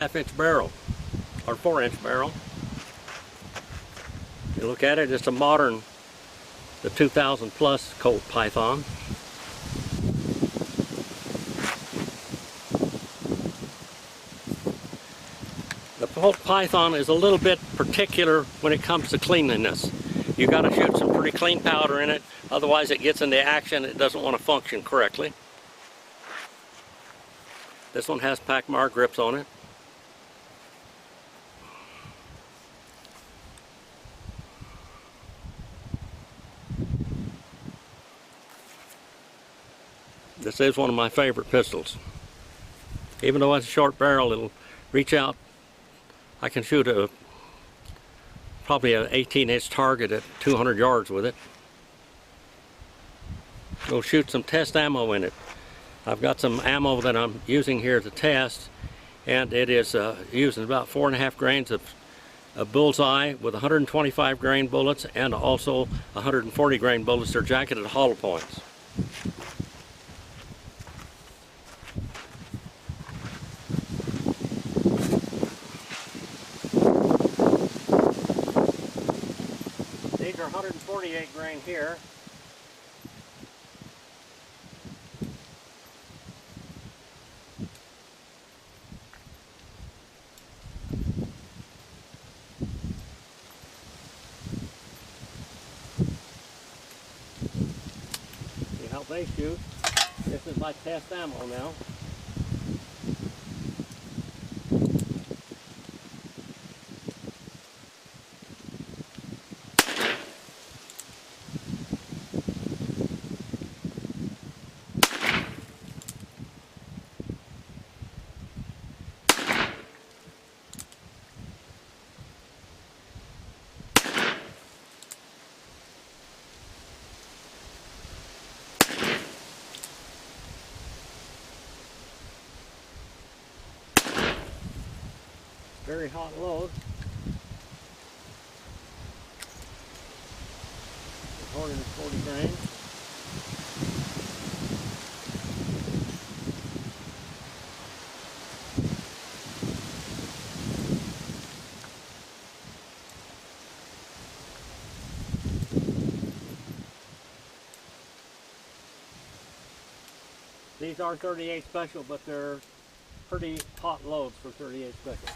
half-inch barrel or 4-inch barrel. You look at it, it's a modern, the 2000 plus Colt Python. The Colt Python is a little bit particular when it comes to cleanliness. You got to shoot some pretty clean powder in it, otherwise it gets into action, it doesn't want to function correctly. This one has Pacmar grips on it. This is one of my favorite pistols. Even though it's a short barrel, it'll reach out. I can shoot probably an 18-inch target at 200 yards with it. We'll shoot some test ammo in it. I've got some ammo that I'm using here to test, and it is using about 4.5 grains of bullseye with 125 grain bullets and also 140 grain bullets. They're jacketed hollow points. These are 148 grain here. See how they shoot. This is my test ammo now. Very hot load. 140 grain. These are 38 special, but they're pretty hot loads for 38 special.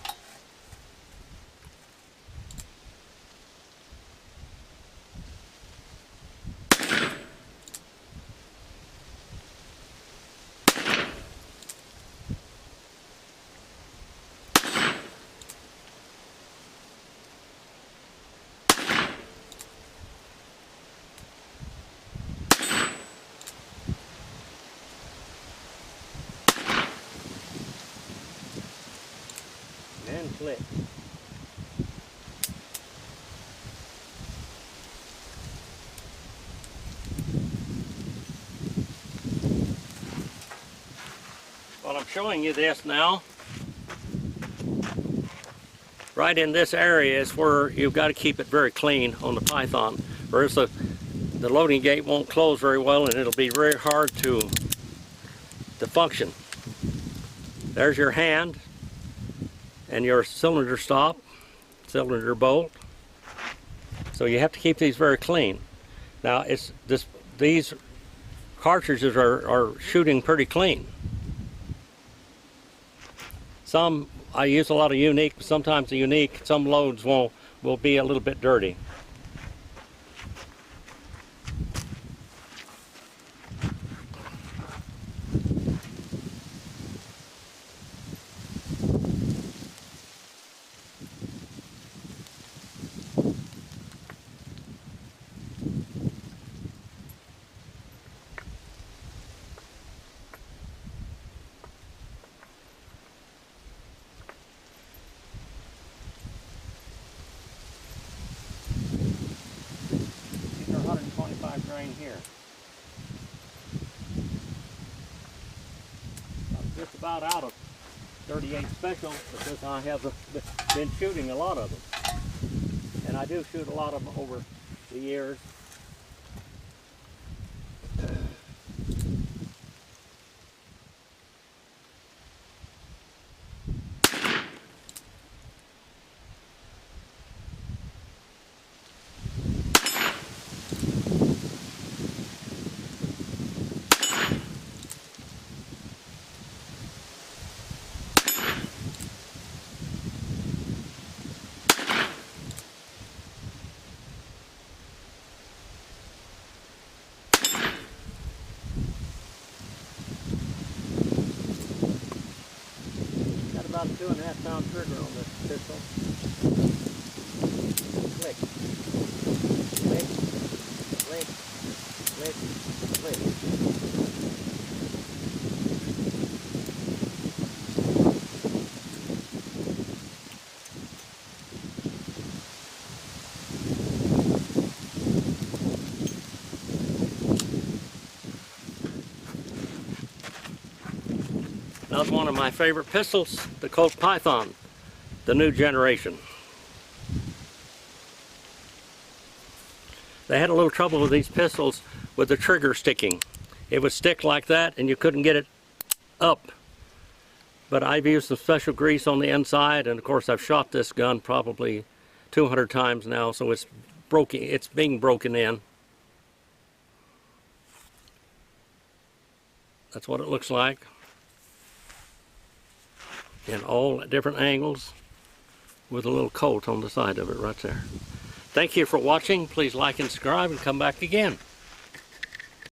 And click. Well, I'm showing you this now. Right in this area is where you've got to keep it very clean on the Python, or else the loading gate won't close very well and it'll be very hard to function. There's your hand and your cylinder stop, cylinder bolt. So you have to keep these very clean. Now these cartridges are shooting pretty clean. Some I use a lot of unique, but sometimes the unique, some loads will be a little bit dirty. These are 125 grain here. I'm just about out of 38 special because I have been shooting a lot of them. And I do shoot a lot of them over the years. about a 2.5 pound trigger on this pistol. Click. Click. Click. Click. Click. Another one of my favorite pistols, the Colt Python, the new generation. They had a little trouble with these pistols with the trigger sticking. It would stick like that and you couldn't get it up. But I've used some special grease on the inside, and of course I've shot this gun probably 200 times now, so it's broken. It's being broken in. That's what it looks like, in all different angles, with a little Colt on the side of it right there. Thank you for watching. Please like and subscribe and come back again.